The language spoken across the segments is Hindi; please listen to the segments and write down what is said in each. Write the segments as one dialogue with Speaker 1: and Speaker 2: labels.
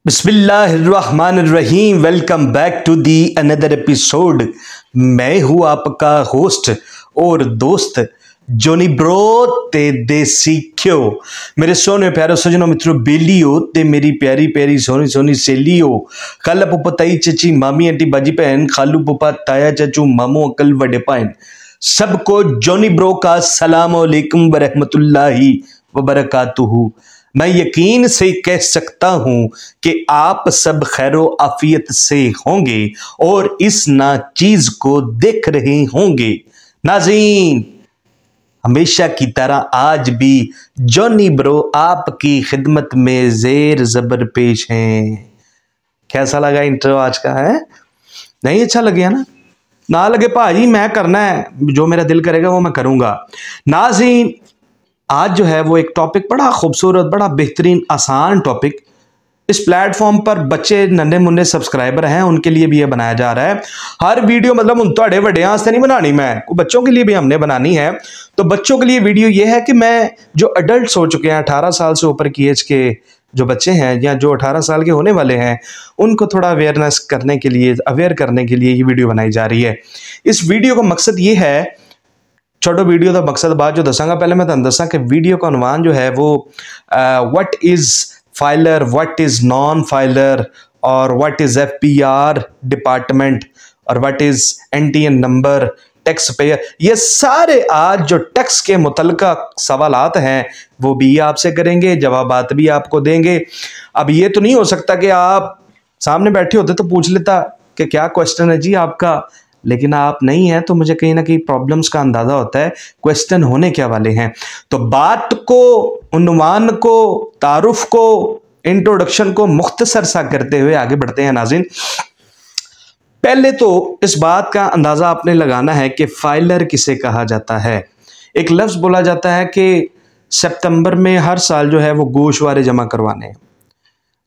Speaker 1: बिस्मिल्लाहिर्रहमानिर्रहीम। Welcome back to the another episode. मैं हूँ आपका होस्ट और दोस्त जोनी ब्रो ते देसी घ्यो। मेरे सोने प्यारे सजनों मित्रों बेलियो ते मेरी प्यारी प्यारी सोनी सोनी सहेलियो, खाला पुप्पा ताई चची मामी आंटी बाजी बहन, खालू पुप्पा ताया चाचू मामू अंकल बड़े पाइन, सबको जोनी ब्रो का सलाम अलैकुम वरहमतुल्लाहि वबरकातुहू। मैं यकीन से कह सकता हूं कि आप सब खैरो आफियत से होंगे और इस ना चीज को देख रहे होंगे। नाज़रीन, हमेशा की तरह आज भी जॉनी ब्रो आपकी खिदमत में जेर जबर पेश हैं। कैसा लगा इंट्रो आज का? है नहीं अच्छा लगे ना लगे भाजी, मैं करना है जो मेरा दिल करेगा वो मैं करूंगा। नाज़रीन, आज जो है वो एक टॉपिक बड़ा खूबसूरत, बड़ा बेहतरीन, आसान टॉपिक इस प्लेटफॉर्म पर बच्चे नन्हे मुन्ने सब्सक्राइबर हैं उनके लिए भी ये बनाया जा रहा है। हर वीडियो मतलब उन थोड़े बड़े से नहीं बनानी, मैं बच्चों के लिए भी हमने बनानी है। तो बच्चों के लिए वीडियो ये है कि मैं जो अडल्ट हो चुके हैं, 18 साल से ऊपर की एज के जो बच्चे हैं या जो 18 साल के होने वाले हैं, उनको थोड़ा अवेयरनेस करने के लिए, अवेयर करने के लिए ये वीडियो बनाई जा रही है। इस वीडियो का मकसद ये है, छोटो वीडियो का मकसद बाद जो दसांगा, पहले मैं दसा कि वीडियो का अनुमान जो है वो what is filer, what is non filer, और व्हाट इज एफपीआर डिपार्टमेंट, और what is NTN number, tax payer, ये सारे आज जो टैक्स के मुतल्लिका सवालात हैं वो भी आपसे करेंगे, जवाबात भी आपको देंगे। अब ये तो नहीं हो सकता कि आप सामने बैठे होते तो पूछ लेता कि क्या क्वेश्चन है जी आपका, लेकिन आप नहीं हैं तो मुझे कहीं ना कहीं प्रॉब्लम्स का अंदाजा होता है क्वेश्चन होने क्या वाले हैं। तो बात को, उन्वान को, तारुफ को, इंट्रोडक्शन को मुख्तसर सा करते हुए आगे बढ़ते हैं। नाज़रीन, पहले तो इस बात का अंदाजा आपने लगाना है कि फाइलर किसे कहा जाता है। एक लफ्ज बोला जाता है कि सितंबर में हर साल जो है वो गोशवारे जमा करवाने हैं।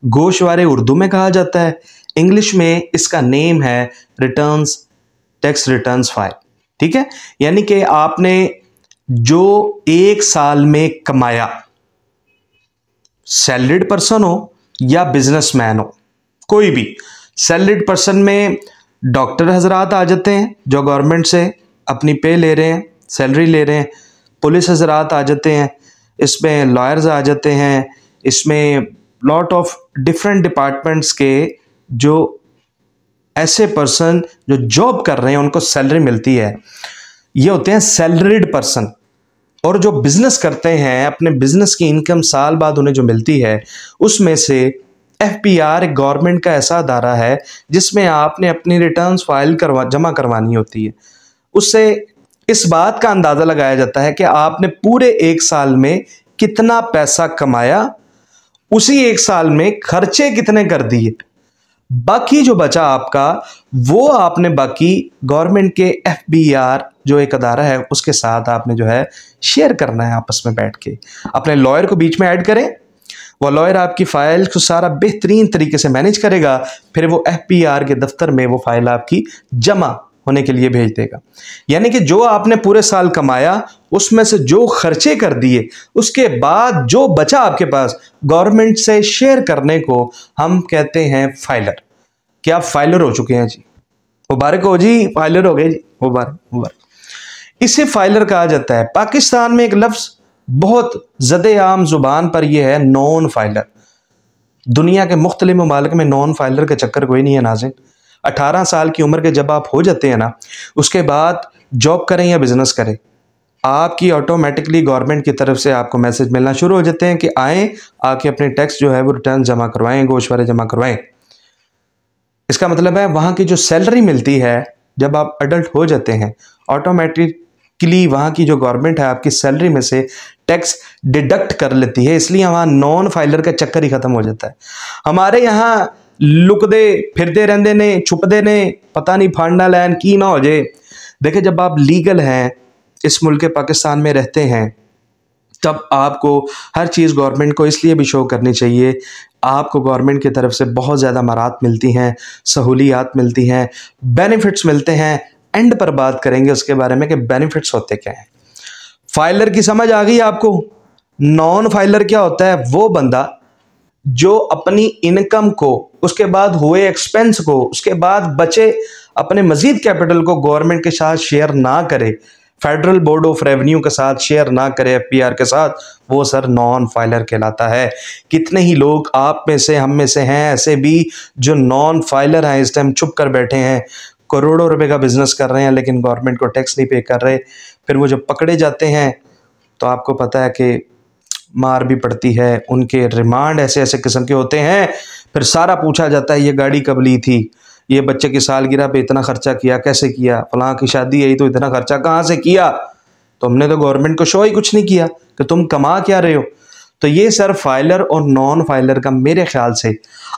Speaker 1: गोशवारे उर्दू में कहा जाता है, इंग्लिश में इसका नेम है रिटर्न्स, टैक्स रिटर्न्स फाइल। ठीक है, यानी कि आपने जो एक साल में कमाया, सैलरीड पर्सन हो या बिजनेसमैन हो, कोई भी सैलरीड पर्सन में डॉक्टर हजरात आ जाते हैं जो गवर्नमेंट से अपनी पे ले रहे हैं, सैलरी ले रहे हैं। पुलिस हजरात आ जाते हैं, इसमें लॉयर्स आ जाते हैं, इसमें लॉट ऑफ डिफरेंट डिपार्टमेंट्स के जो ऐसे पर्सन जो जॉब कर रहे हैं उनको सैलरी मिलती है, ये होते हैं सैलरीड पर्सन। और जो बिजनेस करते हैं, अपने बिजनेस की इनकम साल बाद उन्हें जो मिलती है उसमें से एफपीआर एक गवर्नमेंट का ऐसा अदारा है जिसमें आपने अपनी रिटर्न्स फाइल जमा करवानी होती है। उससे इस बात का अंदाजा लगाया जाता है कि आपने पूरे एक साल में कितना पैसा कमाया, उसी एक साल में खर्चे कितने कर दिए, बाकी जो बचा आपका वो आपने बाकी गवर्नमेंट के एफबीआर जो एक अदारा है उसके साथ आपने जो है शेयर करना है आपस में बैठ के। अपने लॉयर को बीच में ऐड करें, वो लॉयर आपकी फाइल को सारा बेहतरीन तरीके से मैनेज करेगा, फिर वो एफबीआर के दफ्तर में वो फाइल आपकी जमा होने के लिए भेज देगा। यानी कि जो आपने पूरे साल कमाया उसमें से जो खर्चे कर दिए, उसके बाद जो बचा आपके पास गवर्नमेंट से शेयर करने को हम कहते हैं फाइलर। क्या आप फाइलर हो चुके हैं जी? मुबारक हो जी, फाइलर हो गए जी, मुबारक मुबारक। इसे फाइलर कहा जाता है। पाकिस्तान में एक लफ्ज बहुत ज़दे आम जुबान पर यह है, नॉन फाइलर। दुनिया के मुख्तलिफ ममालिक में नॉन फाइलर का चक्कर कोई नहीं है। नाज़रीन, 18 साल की उम्र के जब आप हो जाते हैं ना, उसके बाद जॉब करें या बिजनेस करें, आपकी ऑटोमेटिकली गवर्नमेंट की तरफ से आपको मैसेज मिलना शुरू हो जाते हैं कि आए, आके अपने टैक्स जो है वो रिटर्न जमा करवाएं, गोशवारे जमा करवाएं। इसका मतलब है वहाँ की जो सैलरी मिलती है जब आप अडल्ट हो जाते हैं, ऑटोमेटिकली वहाँ की जो गवर्नमेंट है आपकी सैलरी में से टैक्स डिडक्ट कर लेती है। इसलिए वहाँ नॉन फाइलर का चक्कर ही खत्म हो जाता है। हमारे यहाँ लुकदे फिरते रहते ने, छुपते ने, पता नहीं फांडा लैन की ना हो जाए। देखिए, जब आप लीगल हैं, इस मुल्क पाकिस्तान में रहते हैं, तब आपको हर चीज़ गवर्नमेंट को इसलिए भी शो करनी चाहिए। आपको गवर्नमेंट की तरफ से बहुत ज़्यादा मराहत मिलती हैं, सहूलियात मिलती हैं, बेनिफिट्स मिलते हैं। एंड पर बात करेंगे उसके बारे में कि बेनिफिट्स होते क्या हैं। फाइलर की समझ आ गई आपको? नॉन फाइलर क्या होता है? वो बंदा जो अपनी इनकम को, उसके बाद हुए एक्सपेंस को, उसके बाद बचे अपने मजीद कैपिटल को गवर्नमेंट के साथ शेयर ना करे, फेडरल बोर्ड ऑफ रेवेन्यू के साथ शेयर ना करे, एफपीआर के साथ, वो सर नॉन फाइलर कहलाता है। कितने ही लोग आप में से, हम में से हैं ऐसे भी जो नॉन फाइलर हैं, इस टाइम चुप कर बैठे हैं, करोड़ों रुपए का बिजनेस कर रहे हैं लेकिन गवर्नमेंट को टैक्स नहीं पे कर रहे। फिर वो जब पकड़े जाते हैं तो आपको पता है कि मार भी पड़ती है, उनके रिमांड ऐसे ऐसे किस्म के होते हैं। फिर सारा पूछा जाता है, ये गाड़ी कब ली थी, ये बच्चे की सालगिरह पे इतना खर्चा किया, कैसे किया, फलां की शादी आई तो इतना खर्चा कहाँ से किया, तो हमने तो गवर्नमेंट को शो ही कुछ नहीं किया कि तुम कमा क्या रहे हो। तो ये सर फाइलर और नॉन फाइलर का मेरे ख्याल से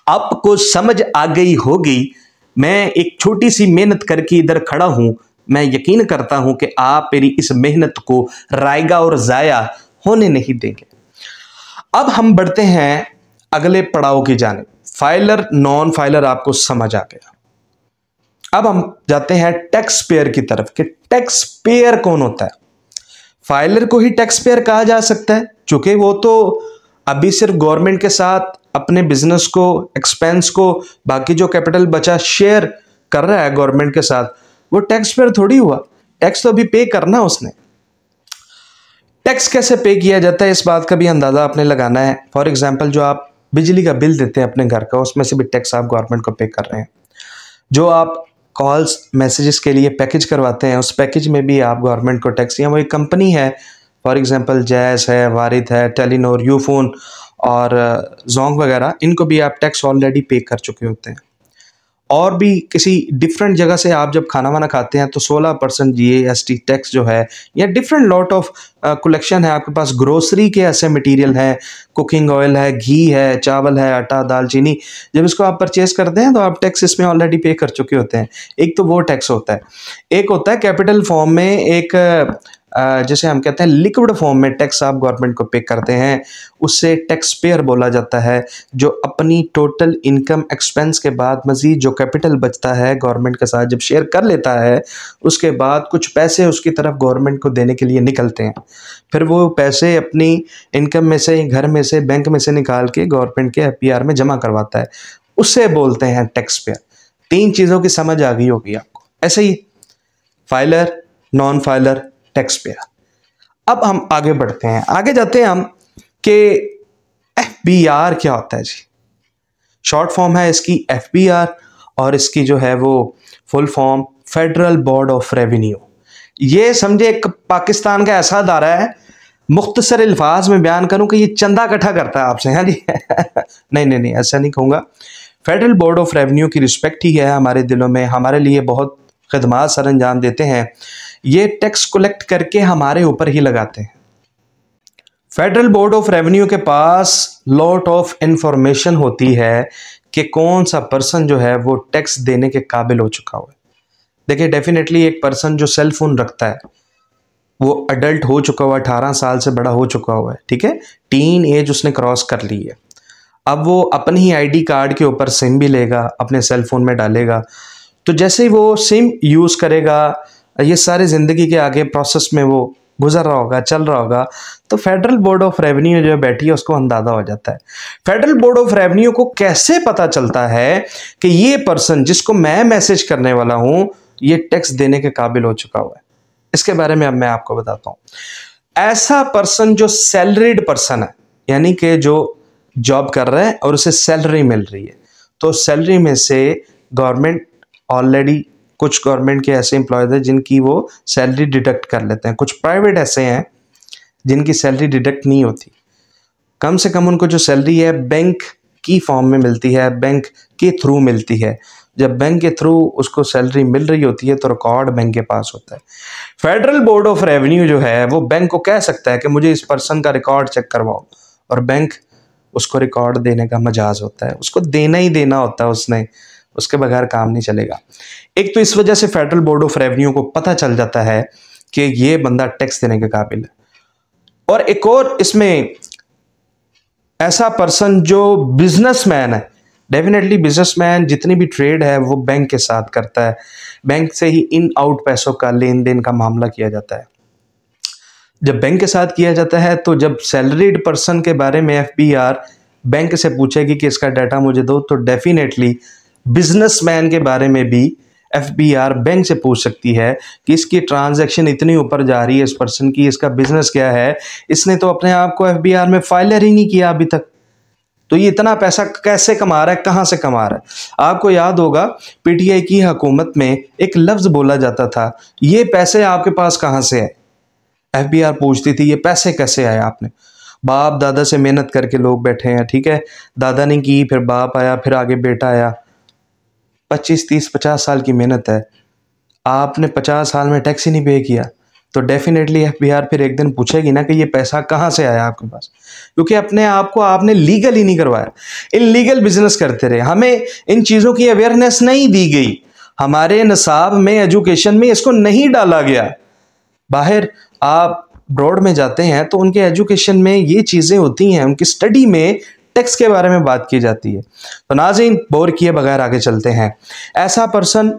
Speaker 1: आपको समझ आ गई होगी। मैं एक छोटी सी मेहनत करके इधर खड़ा हूं, मैं यकीन करता हूं कि आप मेरी इस मेहनत को रायगा और जाया होने नहीं देंगे। अब हम बढ़ते हैं अगले पड़ाव की जानिब। फाइलर नॉन फाइलर आपको समझ आ गया। अब हम जाते हैं टैक्स पेयर की तरफ कि टैक्स पेयर कौन होता है। फाइलर को ही टैक्स पेयर कहा जा सकता है क्योंकि वो तो अभी सिर्फ गवर्नमेंट के साथ अपने बिजनेस को, एक्सपेंस को, बाकी जो कैपिटल बचा शेयर कर रहा है गवर्नमेंट के साथ, वो टैक्स पेयर थोड़ी हुआ। टैक्स तो अभी पे करना उसने। टैक्स कैसे पे किया जाता है इस बात का भी अंदाजा आपने लगाना है। फॉर एग्जांपल, जो आप बिजली का बिल देते हैं अपने घर का, उसमें से भी टैक्स आप गवर्नमेंट को पे कर रहे हैं। जो आप कॉल्स मैसेजेस के लिए पैकेज करवाते हैं, उस पैकेज में भी आप गवर्नमेंट को टैक्स, या वो एक कंपनी है, फॉर एग्जांपल जैस है, वारिद है, टेलीनॉर, यूफोन और जोंग वगैरह, इनको भी आप टैक्स ऑलरेडी पे कर चुके होते हैं। और भी किसी डिफरेंट जगह से आप जब खाना वाना खाते हैं तो 16% जीएसटी टैक्स जो है, या डिफरेंट लॉट ऑफ कलेक्शन है आपके पास। ग्रोसरी के ऐसे मटेरियल है, कुकिंग ऑयल है, घी है, चावल है, आटा, दाल, चीनी, जब इसको आप परचेज करते हैं तो आप टैक्स इसमें ऑलरेडी पे कर चुके होते हैं। एक तो वो टैक्स होता है। एक होता है कैपिटल फॉर्म में, एक जैसे हम कहते हैं लिक्विड फॉर्म में टैक्स आप गवर्नमेंट को पे करते हैं, उससे टैक्स पेयर बोला जाता है। जो अपनी टोटल इनकम एक्सपेंस के बाद मजीद जो कैपिटल बचता है गवर्नमेंट के साथ जब शेयर कर लेता है, उसके बाद कुछ पैसे उसकी तरफ गवर्नमेंट को देने के लिए निकलते हैं। फिर वो पैसे अपनी इनकम में से, घर में से, बैंक में से निकाल के गवर्नमेंट के एफपीआर में जमा करवाता है, उससे बोलते हैं टैक्स पेयर। 3 चीज़ों की समझ आ गई होगी आपको। ऐसे ही filer, non filer, taxpayer. अब हम आगे बढ़ते हैं, आगे जाते हैं हम कि एफबीआर क्या होता है जी। शॉर्ट फॉर्म है इसकी एफबीआर, और इसकी जो है वो full form federal board of revenue. ये समझे एक पाकिस्तान का ऐसा अदारा है, मुख्तसर अल्फाज में बयान करूं कि ये चंदा इकट्ठा करता है आपसे। हाँ जी नहीं, ऐसा नहीं कहूँगा। फेडरल बोर्ड ऑफ रेवेन्यू की रिस्पेक्ट ही है हमारे दिलों में, हमारे लिए बहुत खदमात सर अंजाम देते हैं। ये टैक्स कलेक्ट करके हमारे ऊपर ही लगाते हैं। फेडरल बोर्ड ऑफ रेवेन्यू के पास लॉट ऑफ इंफॉर्मेशन होती है कि कौन सा पर्सन जो है वो टैक्स देने के काबिल हो चुका हुआ है। देखिए, डेफिनेटली एक पर्सन जो सेल फोन रखता है, वो अडल्ट हो चुका हुआ, 18 साल से बड़ा हो चुका हुआ है, ठीक है, टीन एज उसने क्रॉस कर ली है। अब वो अपनी ही आईडी कार्ड के ऊपर सिम भी लेगा, अपने सेल फोन में डालेगा। तो जैसे ही वो सिम यूज़ करेगा, ये सारे ज़िंदगी के आगे प्रोसेस में वो गुजर रहा होगा, चल रहा होगा, तो फेडरल बोर्ड ऑफ रेवेन्यू जो बैठी है उसको अंदाज़ा हो जाता है। फेडरल बोर्ड ऑफ रेवेन्यू को कैसे पता चलता है कि ये पर्सन जिसको मैं मैसेज करने वाला हूँ ये टैक्स देने के काबिल हो चुका हुआ है? इसके बारे में अब मैं आपको बताता हूँ। ऐसा पर्सन जो सैलरीड पर्सन है, यानी कि जो जॉब कर रहा है और उसे सैलरी मिल रही है, तो सैलरी में से गवर्नमेंट ऑलरेडी, कुछ गवर्नमेंट के ऐसे एम्प्लॉयज हैं जिनकी वो सैलरी डिडक्ट कर लेते हैं, कुछ प्राइवेट ऐसे हैं जिनकी सैलरी डिडक्ट नहीं होती। कम से कम उनको जो सैलरी है बैंक की फॉर्म में मिलती है, बैंक के थ्रू मिलती है। जब बैंक के थ्रू उसको सैलरी मिल रही होती है तो रिकॉर्ड बैंक के पास होता है। फेडरल बोर्ड ऑफ रेवेन्यू जो है वो बैंक को कह सकता है कि मुझे इस पर्सन का रिकॉर्ड चेक करवाओ, और बैंक उसको रिकॉर्ड देने का मजाज होता है, उसको देना ही देना होता है, उसने उसके बगैर काम नहीं चलेगा। एक तो इस वजह से फेडरल बोर्ड ऑफ रेवेन्यू को पता चल जाता है कि ये बंदा टैक्स देने के काबिल है। और एक और इसमें ऐसा पर्सन जो बिजनेसमैन है, डेफिनेटली बिजनेसमैन जितनी भी ट्रेड है वो बैंक के साथ करता है, बैंक से ही इन आउट पैसों का लेन देन का मामला किया जाता है। जब बैंक के साथ किया जाता है तो जब सैलरीड पर्सन के बारे में एफबीआर बैंक से पूछेगी कि इसका डाटा मुझे दो, तो डेफिनेटली बिजनेसमैन के बारे में भी एफबीआर बैंक से पूछ सकती है कि इसकी ट्रांजैक्शन इतनी ऊपर जा रही है, इस पर्सन की, इसका बिजनेस क्या है, इसने तो अपने आप को एफबीआर में फाइलर ही नहीं किया अभी तक, तो ये इतना पैसा कैसे कमा रहा है, कहां से कमा रहा है। आपको याद होगा पीटीआई की हुकूमत में एक लफ्ज बोला जाता था, ये पैसे आपके पास कहां से आए। एफबीआर पूछती थी ये पैसे कैसे आए आपने। बाप दादा से मेहनत करके लोग बैठे हैं, ठीक है, दादा ने की, फिर बाप आया, फिर आगे बेटा आया, 25 30 50 साल की मेहनत है, आपने 50 साल में टैक्स ही नहीं पे किया, तो डेफिनेटली एफबीआर फिर एक दिन पूछेगी ना कि ये पैसा कहाँ से आया आपके पास, क्योंकि अपने आप को आपने लीगल ही नहीं करवाया, इलीगल बिजनेस करते रहे। हमें इन चीज़ों की अवेयरनेस नहीं दी गई, हमारे निसाब में, एजुकेशन में इसको नहीं डाला गया। बाहर आप ब्रॉड में जाते हैं तो उनके एजुकेशन में ये चीज़ें होती हैं, उनकी स्टडी में टैक्स के बारे में बात की जाती है। तो नाज़रीन, बोर किए बगैर आगे चलते हैं। ऐसा पर्सन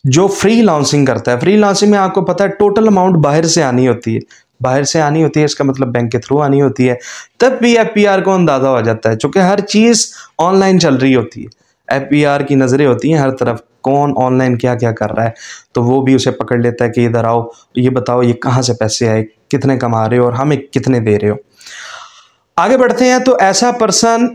Speaker 1: जो फ्री लॉन्सिंग करता है, फ्री लॉन्सिंग में आपको पता है टोटल अमाउंट बाहर से आनी होती है, बाहर से आनी होती है, इसका मतलब बैंक के थ्रू आनी होती है, तब भी एफबीआर को अंदाजा हो जाता है, क्योंकि हर चीज़ ऑनलाइन चल रही होती है, एफबीआर की नज़रें होती हैं हर तरफ, कौन ऑनलाइन क्या क्या कर रहा है, तो वो भी उसे पकड़ लेता है कि इधर आओ, ये बताओ ये कहाँ से पैसे आए, कितने कमा रहे हो और हमें कितने दे रहे हो। आगे बढ़ते हैं। तो ऐसा पर्सन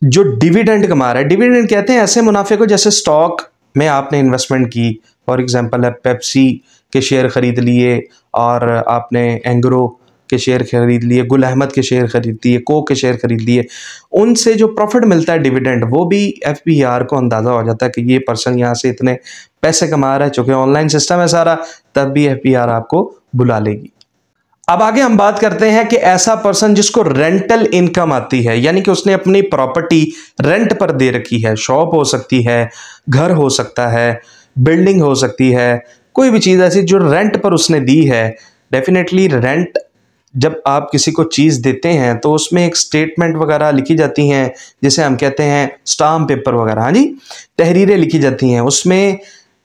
Speaker 1: जो डिविडेंड कमा रहा है, डिविडेंड कहते हैं ऐसे मुनाफे को जैसे स्टॉक में आपने इन्वेस्टमेंट की, फॉर एग्जांपल है पेप्सी के शेयर खरीद लिए, और आपने एंग्रो के शेयर खरीद लिए, गुल अहमद के शेयर खरीद लिए, कोक के शेयर खरीद लिए, उनसे जो प्रॉफिट मिलता है डिविडेंड, वो भी एफबीआर को अंदाज़ा हो जाता है कि ये पर्सन यहाँ से इतने पैसे कमा रहा है, चूँकि ऑनलाइन सिस्टम है सारा, तब भी एफबीआर आपको बुला लेगी। अब आगे हम बात करते हैं कि ऐसा पर्सन जिसको रेंटल इनकम आती है, यानी कि उसने अपनी प्रॉपर्टी रेंट पर दे रखी है, शॉप हो सकती है, घर हो सकता है, बिल्डिंग हो सकती है, कोई भी चीज़ ऐसी जो रेंट पर उसने दी है। डेफिनेटली रेंट, जब आप किसी को चीज़ देते हैं तो उसमें एक स्टेटमेंट वगैरह लिखी जाती हैं, जिसे हम कहते हैं स्टाम्प पेपर वगैरह, हाँ जी, तहरीरें लिखी जाती हैं, उसमें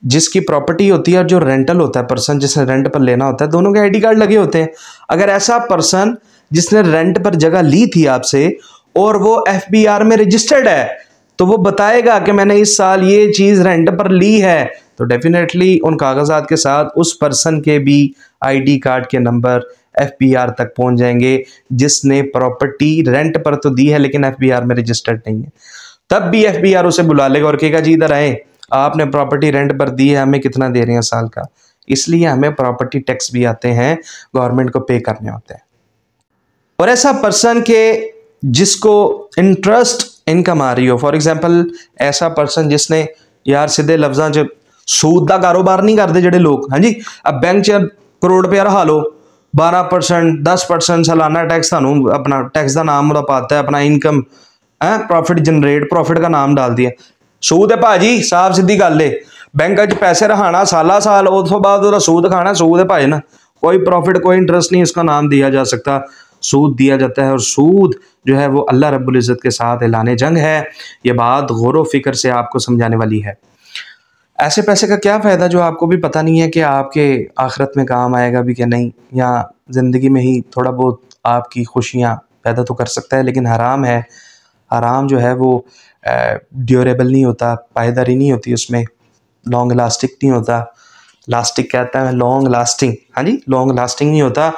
Speaker 1: जिसकी प्रॉपर्टी होती है और जो रेंटल होता है, पर्सन जिसने रेंट पर लेना होता है, दोनों के आईडी कार्ड लगे होते हैं। अगर ऐसा पर्सन जिसने रेंट पर जगह ली थी आपसे और वो एफबीआर में रजिस्टर्ड है, तो वो बताएगा कि मैंने इस साल ये चीज़ रेंट पर ली है, तो डेफिनेटली उन कागजात के साथ उस पर्सन के भी आईडी कार्ड के नंबर एफबीआर तक पहुंच जाएंगे, जिसने प्रॉपर्टी रेंट पर तो दी है लेकिन एफबीआर में रजिस्टर्ड नहीं है। तब भी एफबीआर उसे बुला लेगा और कहेगा जी इधर आए, आपने प्रॉपर्टी रेंट पर दी है, हमें कितना दे रहे हैं साल का, इसलिए हमें प्रॉपर्टी टैक्स भी आते हैं, गवर्नमेंट को पे करने होते हैं। और ऐसा पर्सन के जिसको इंटरेस्ट इनकम आ रही हो, फॉर एग्जांपल ऐसा पर्सन जिसने, यार सीधे लफ्जां च सूद का कारोबार नहीं करते जेडे लोग, हाँ जी, अब बैंक च करोड़ रुपया रहा लो, 12% 10% सालाना टैक्स थानू अपना टैक्स का नाम पाता है, अपना इनकम है, प्रॉफिट जनरेट, प्रॉफिट का नाम डाल दिया, सूद है भाजी, साफ सीधी गल है, बैंक च पैसे रहाना साला साल, उस तो बाद सूद खाना, सूद है भाई ना, कोई प्रॉफिट कोई इंटरेस्ट नहीं इसका नाम दिया जा सकता, सूद दिया जाता है। और सूद जो है वो अल्लाह रब्बुल इज़्ज़त के साथ ऐलान जंग है। ये बात गौर फिक्र से आपको समझाने वाली है। ऐसे पैसे का क्या फ़ायदा जो आपको भी पता नहीं है कि आपके आखिरत में काम आएगा भी क्या नहीं, या ज़िंदगी में ही थोड़ा बहुत आपकी खुशियाँ पैदा तो कर सकता है, लेकिन हराम है। हराम जो है वो ड्यूरेबल नहीं होता, पायदारी नहीं होती, उसमें लॉन्ग लास्टिक नहीं होता। लास्टिक कहता है लॉन्ग लास्टिंग, हाँ जी, लॉन्ग लास्टिंग नहीं होता।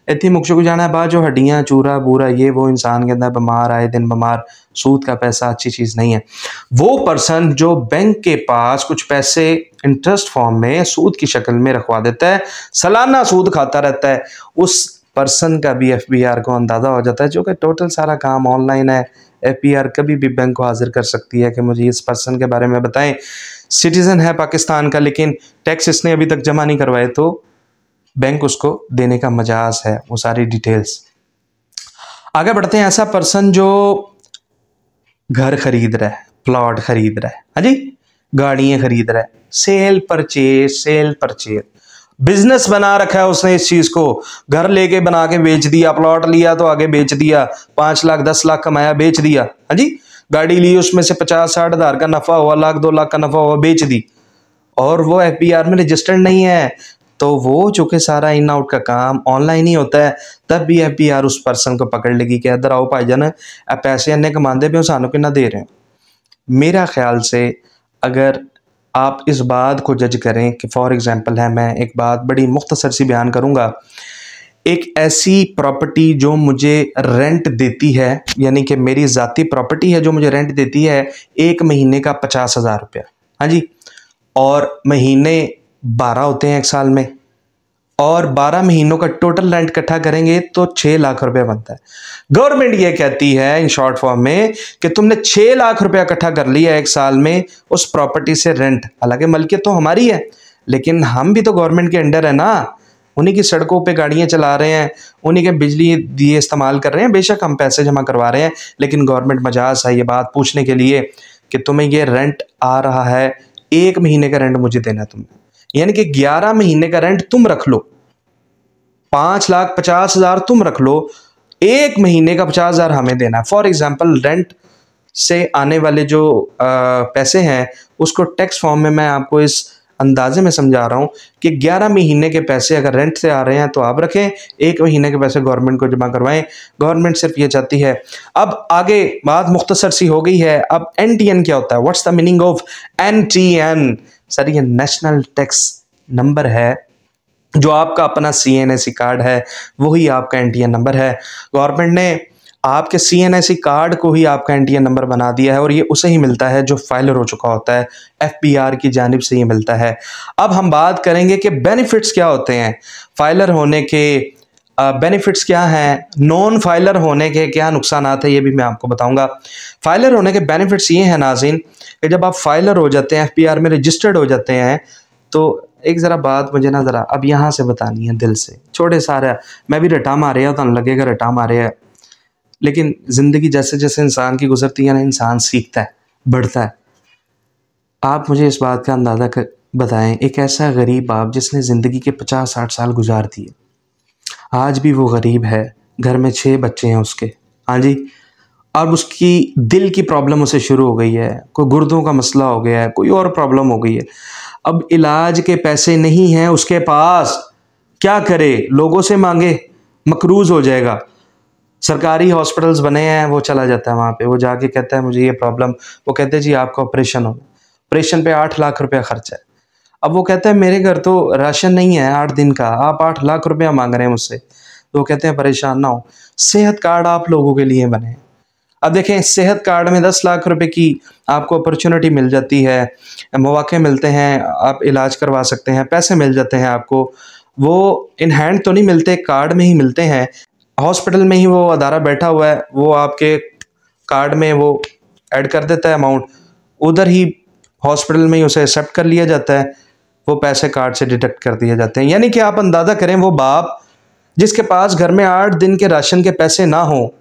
Speaker 1: इतनी मुख्य को जाना है बाद जो हड्डियाँ चूरा बूरा ये वो इंसान के अंदर बीमार, आए दिन बीमार। सूद का पैसा अच्छी चीज़ नहीं है। वो पर्सन जो बैंक के पास कुछ पैसे इंटरेस्ट फॉर्म में सूद की शक्ल में रखवा देता है, सालाना सूद खाता रहता है, उस पर्सन का भी एफबीआर को अंदाज़ा हो जाता है, जो कि टोटल सारा काम ऑनलाइन है। एफबीआर कभी भी बैंक को हाजिर कर सकती है कि मुझे इस पर्सन के बारे में बताएं, सिटीज़न है पाकिस्तान का लेकिन टैक्स इसने अभी तक जमा नहीं करवाए, तो बैंक उसको देने का मजाज है, वो सारी डिटेल्स। आगे बढ़ते हैं। ऐसा पर्सन जो घर खरीद रहा है, प्लॉट खरीद रहा है, हाँ जी, गाड़ियाँ खरीद रहा है, सेल परचेज बिजनेस बना रखा है उसने इस चीज़ को, घर लेके बना के बेच दिया, प्लॉट लिया तो आगे बेच दिया, 5 लाख 10 लाख कमाया बेच दिया, हाँ जी, गाड़ी ली उसमें से 50-60 हज़ार का नफ़ा हुआ, 1 लाख 2 लाख का नफ़ा हुआ बेच दी, और वो एफबीआर में रजिस्टर्ड नहीं है। तो वो चूँकि सारा इन आउट का काम ऑनलाइन ही होता है, तब भी FBR उस पर्सन को पकड़ लेगी कि इधर आओ भाईजान, पैसे इन्ने कमाते पे हो, सानू कितना दे रहे हो। मेरा ख्याल से अगर आप इस बात को जज करें कि फॉर एग्जांपल है, मैं एक बात बड़ी मुख्तसर सी बयान करूंगा, एक ऐसी प्रॉपर्टी जो मुझे रेंट देती है, यानी कि मेरी ज़ाती प्रॉपर्टी है जो मुझे रेंट देती है, एक महीने का 50,000 रुपया, हाँ जी, और महीने 12 होते हैं एक साल में, और 12 महीनों का टोटल रेंट इकट्ठा करेंगे तो 6 लाख रुपया बनता है। गवर्नमेंट ये कहती है इन शॉर्ट फॉर्म में कि तुमने 6 लाख रुपया इकट्ठा कर लिया एक साल में उस प्रॉपर्टी से रेंट। हालांकि मलकियत तो हमारी है, लेकिन हम भी तो गवर्नमेंट के अंडर है ना, उन्हीं की सड़कों पे गाड़ियां चला रहे हैं, उन्हीं के बिजली दिए इस्तेमाल कर रहे हैं, बेशक हम पैसे जमा करवा रहे हैं, लेकिन गवर्नमेंट मजाज है ये बात पूछने के लिए कि तुम्हें ये रेंट आ रहा है, एक महीने का रेंट मुझे देना है तुमने, यानी कि 11 महीने का रेंट तुम रख लो, 5,50,000 तुम रख लो, एक महीने का 50,000 हमें देना है। फॉर एग्जाम्पल रेंट से आने वाले जो पैसे हैं उसको टैक्स फॉर्म में मैं आपको इस अंदाजे में समझा रहा हूं कि 11 महीने के पैसे अगर रेंट से आ रहे हैं तो आप रखें, एक महीने के पैसे गवर्नमेंट को जमा करवाएं। गवर्नमेंट सिर्फ ये चाहती है। अब आगे बात मुख्तसर सी हो गई है। अब NTN क्या होता है? What's the meaning of NTN? Sir ये नेशनल टैक्स नंबर है, जो आपका अपना CNSE कार्ड है वही आपका NTN नंबर है। गवर्नमेंट ने आपके CNSE कार्ड को ही आपका NTN नंबर बना दिया है और ये उसे ही मिलता है जो फाइलर हो चुका होता है, FBR की जानिब से ये मिलता है। अब हम बात करेंगे कि बेनिफिट्स क्या होते हैं फाइलर होने के, बेनिफिट्स क्या हैं, नॉन फाइलर होने के क्या नुकसान है, ये भी मैं आपको बताऊंगा। फाइलर होने के बेनिफिट्स ये हैं नाज़रीन कि जब आप फाइलर हो जाते हैं, FBR में रजिस्टर्ड हो जाते हैं, तो एक ज़रा बात मुझे ना ज़रा अब यहाँ से बतानी है दिल से, छोटे सारा मैं भी रटा मारे तो लगेगा रटा मारे है, लेकिन ज़िंदगी जैसे जैसे इंसान की गुजरती है ना, इंसान सीखता है, बढ़ता है। आप मुझे इस बात का अंदाज़ा बताएं, एक ऐसा गरीब बाप जिसने ज़िंदगी के 50-60 साल गुजार दिए, आज भी वो गरीब है, घर में 6 बच्चे हैं उसके, हाँ जी, अब उसकी दिल की प्रॉब्लम उसे शुरू हो गई है, कोई गुर्दों का मसला हो गया है, कोई और प्रॉब्लम हो गई है, अब इलाज के पैसे नहीं हैं उसके पास, क्या करे? लोगों से मांगे, मकरूज हो जाएगा। सरकारी हॉस्पिटल्स बने हैं, वो चला जाता है वहाँ पे, वो जाके कहता है मुझे ये प्रॉब्लम, वो कहते हैं जी आपका ऑपरेशन होना, ऑपरेशन पे 8 लाख रुपया खर्चा है। अब वो कहता है मेरे घर तो राशन नहीं है 8 दिन का, आप 8 लाख रुपया मांग रहे हैं मुझसे। तो वो कहते हैं परेशान ना हो, सेहत कार्ड आप लोगों के लिए बने हैं। अब देखें, सेहत कार्ड में 10 लाख रुपए की आपको अपॉर्चुनिटी मिल जाती है, मौके मिलते हैं, आप इलाज करवा सकते हैं, पैसे मिल जाते हैं आपको। वो इन हैंड तो नहीं मिलते, कार्ड में ही मिलते हैं। हॉस्पिटल में ही वो अदारा बैठा हुआ है, वो आपके कार्ड में वो ऐड कर देता है अमाउंट, उधर ही हॉस्पिटल में ही उसे एक्सेप्ट कर लिया जाता है, वो पैसे कार्ड से डिडक्ट कर दिए जाते हैं। यानी कि आप अंदाज़ा करें, वो बाप जिसके पास घर में 8 दिन के राशन के पैसे ना हो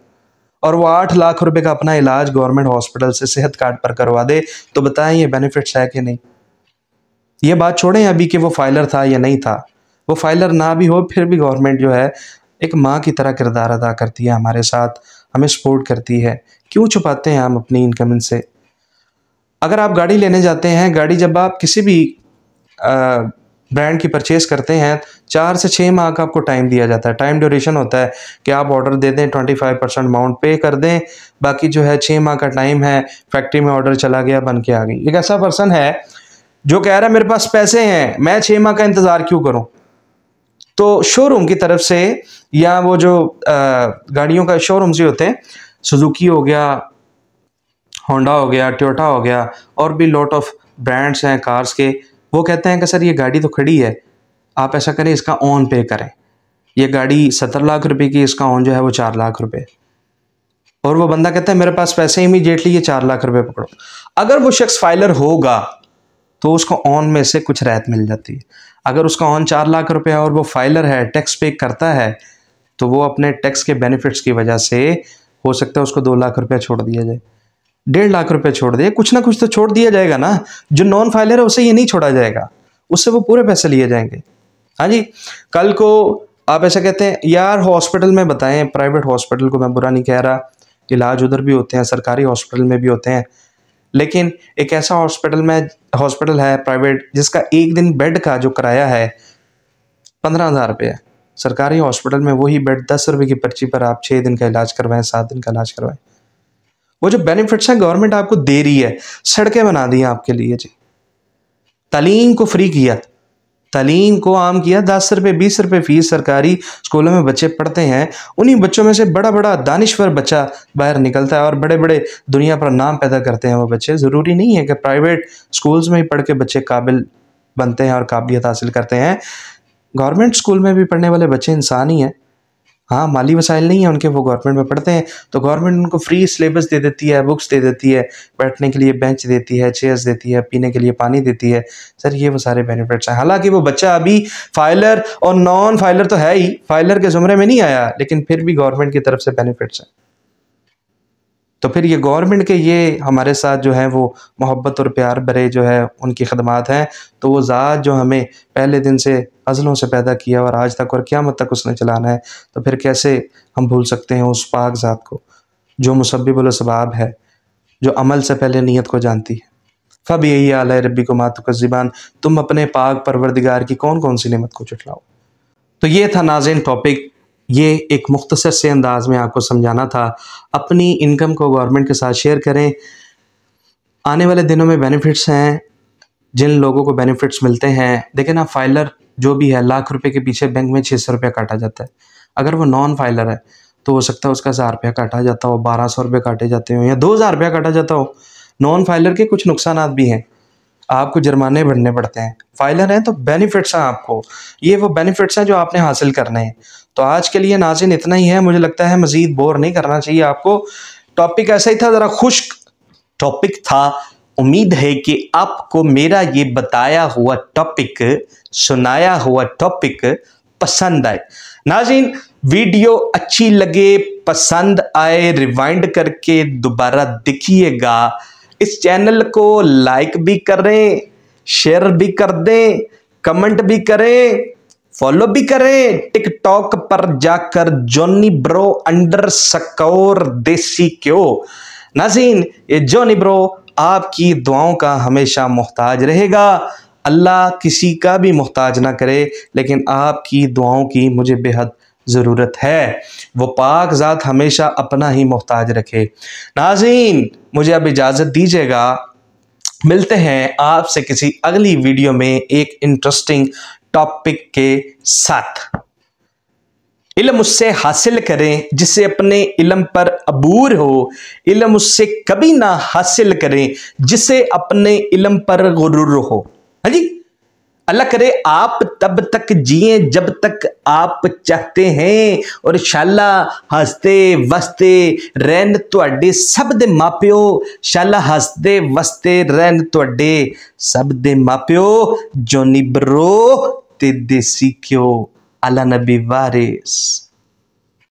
Speaker 1: और वो 8 लाख रुपए का अपना इलाज गवर्नमेंट हॉस्पिटल से सेहत कार्ड पर करवा दे, तो बताएं ये बेनिफिट्स है कि नहीं? ये बात छोड़ें अभी कि वो फाइलर था या नहीं था, वो फाइलर ना भी हो फिर भी गवर्नमेंट जो है एक माँ की तरह किरदार अदा करती है हमारे साथ, हमें सपोर्ट करती है। क्यों छुपाते हैं हम अपनी इनकम इनसे? अगर आप गाड़ी लेने जाते हैं, गाड़ी जब आप किसी भी ब्रांड की परचेज़ करते हैं, 4 से 6 माह का आपको टाइम दिया जाता है, टाइम ड्यूरेशन होता है कि आप ऑर्डर दे दें, 25% अमाउंट पे कर दें, बाकी जो है 6 माह का टाइम है, फैक्ट्री में ऑर्डर चला गया, बन के आ गई। एक ऐसा पर्सन है जो कह रहा है मेरे पास पैसे हैं, मैं 6 माह का इंतज़ार क्यों करूं? तो शोरूम की तरफ से, या वो जो गाड़ियों का शोरूम से होते हैं, सुजुकी हो गया, होंडा हो गया, टोयोटा हो गया, और भी लॉट ऑफ ब्रांड्स हैं कार्स के, वो कहते हैं कि सर ये गाड़ी तो खड़ी है, आप ऐसा करें इसका ऑन पे करें, ये गाड़ी 70 लाख रुपए की, इसका ऑन जो है वो 4 लाख रुपए। और वो बंदा कहता है मेरे पास पैसे, इमीडिएटली ये 4 लाख रुपए पकड़ो। अगर वो शख्स फाइलर होगा तो उसको ऑन में से कुछ राहत मिल जाती है। अगर उसका ऑन 4 लाख रुपए और वो फाइलर है, टैक्स पे करता है, तो वो अपने टैक्स के बेनिफिट्स की वजह से हो सकता है उसको 2 लाख रुपया छोड़ दिया जाए, 1.5 लाख रुपए छोड़ दिए, कुछ ना कुछ तो छोड़ दिया जाएगा ना। जो नॉन फाइलर है उसे ये नहीं छोड़ा जाएगा, उससे वो पूरे पैसे लिए जाएंगे। हाँ जी, कल को आप ऐसा कहते हैं यार हॉस्पिटल में बताएं, प्राइवेट हॉस्पिटल को मैं बुरा नहीं कह रहा, इलाज उधर भी होते हैं, सरकारी हॉस्पिटल में भी होते हैं, लेकिन एक ऐसा हॉस्पिटल है प्राइवेट जिसका एक दिन बेड का जो किराया है 15,000 रुपये है। सरकारी हॉस्पिटल में वही बेड 10 रुपये की पर्ची पर आप 6 दिन का इलाज करवाएं, 7 दिन का इलाज करवाएं। वो जो बेनिफिट्स हैं गवर्नमेंट आपको दे रही है, सड़कें बना दी हैं आपके लिए जी, तालीम को फ्री किया, तालीम को आम किया। 10 रुपये 20 रुपये फीस सरकारी स्कूलों में बच्चे पढ़ते हैं, उन्हीं बच्चों में से बड़ा बड़ा दानिश्वर बच्चा बाहर निकलता है और बड़े बड़े दुनिया पर नाम पैदा करते हैं वो बच्चे। ज़रूरी नहीं है कि प्राइवेट स्कूल्स में ही पढ़ के बच्चे काबिल बनते हैं और काबिलियत हासिल करते हैं। गवर्नमेंट स्कूल में भी पढ़ने वाले बच्चे इंसान ही हैं। हाँ, माली वसाइल नहीं है उनके, वो गवर्नमेंट में पढ़ते हैं तो गवर्नमेंट उनको फ्री सिलेबस दे देती है, बुक्स दे देती है, बैठने के लिए बेंच देती है, चेयर्स देती है, पीने के लिए पानी देती है। सर ये वो सारे बेनिफिट्स हैं। हालांकि वो बच्चा अभी फाइलर और नॉन फाइलर तो है ही, फाइलर के ज़ुमरे में नहीं आया, लेकिन फिर भी गवर्नमेंट की तरफ से बेनिफिट्स हैं। तो फिर ये गवर्नमेंट के ये हमारे साथ जो है वो मोहब्बत और प्यार भरे जो है उनकी खदमात हैं। तो वो ज़ात जो हमें पहले दिन से अज़लों से पैदा किया और आज तक और क़यामत तक उसने चलाना है, तो फिर कैसे हम भूल सकते हैं उस पाक ज़ात को जो मुसब्बिबुल असबाब है, जो अमल से पहले नीयत को जानती है। फ़बी आला रब्बिकुमा तुकज़्ज़िबान, तुम अपने पाक परवरदिगार की कौन कौन सी नेमत को झुटलाओ। तो ये था नाज़रीन टॉपिक, ये एक मुख्तसर से अंदाज में आपको समझाना था। अपनी इनकम को गवर्नमेंट के साथ शेयर करें। आने वाले दिनों में बेनिफिट्स हैं, जिन लोगों को बेनिफिट्स मिलते हैं, देखें ना, फाइलर जो भी है लाख रुपए के पीछे बैंक में 600 रुपया काटा जाता है। अगर वो नॉन फाइलर है तो हो सकता है उसका 1000 रुपया काटा जाता हो, 1200 रुपये काटे जाते हो या 2000 रुपया काटा जाता हो। नॉन फाइलर के कुछ नुकसान भी हैं, आपको जुर्माने भरने पड़ते हैं। फाइलर हैं तो बेनिफिट्स हैं आपको, ये वो बेनिफिट्स हैं जो आपने हासिल करने हैं। तो आज के लिए नाज़रीन इतना ही है, मुझे लगता है मज़ीद बोर नहीं करना चाहिए आपको। टॉपिक ऐसा ही था, ज़रा खुश्क टॉपिक था। उम्मीद है कि आपको मेरा ये बताया हुआ टॉपिक, सुनाया हुआ टॉपिक पसंद आए। नाज़रीन वीडियो अच्छी लगे, पसंद आए, रिवाइंड करके दोबारा देखिएगा। इस चैनल को लाइक भी करें, शेयर भी कर दें, कमेंट भी करें, फॉलो भी करें। टिकटॉक पर जाकर जॉनी ब्रो _ देसी क्यों। नाज़रीन ये जॉनी ब्रो आपकी दुआओं का हमेशा मोहताज रहेगा। अल्लाह किसी का भी मोहताज ना करे, लेकिन आपकी दुआओं की मुझे बेहद ज़रूरत है। वो पाक ज़ात हमेशा अपना ही मोहताज रखे। नाज़रीन मुझे अब इजाज़त दीजिएगा, मिलते हैं आपसे किसी अगली वीडियो में एक इंटरेस्टिंग टॉपिक के साथ। इल्म उससे हासिल करें जिससे अपने इल्म पर अबूर हो। इल्म उससे कभी ना हासिल करें जिससे अपने इल्म पर गुरूर हो। हाँ जी, अल्लाह करे आप तब तक जिए जब तक आप चाहते हैं, और शाला हसते वसते रहन तुहाडे सब दे मापियो। शाला हसते वसते रहन तुहाडे सब दे मापियो। जॉनी ब्रो ते देसी क्यों। अला नबी वारिस।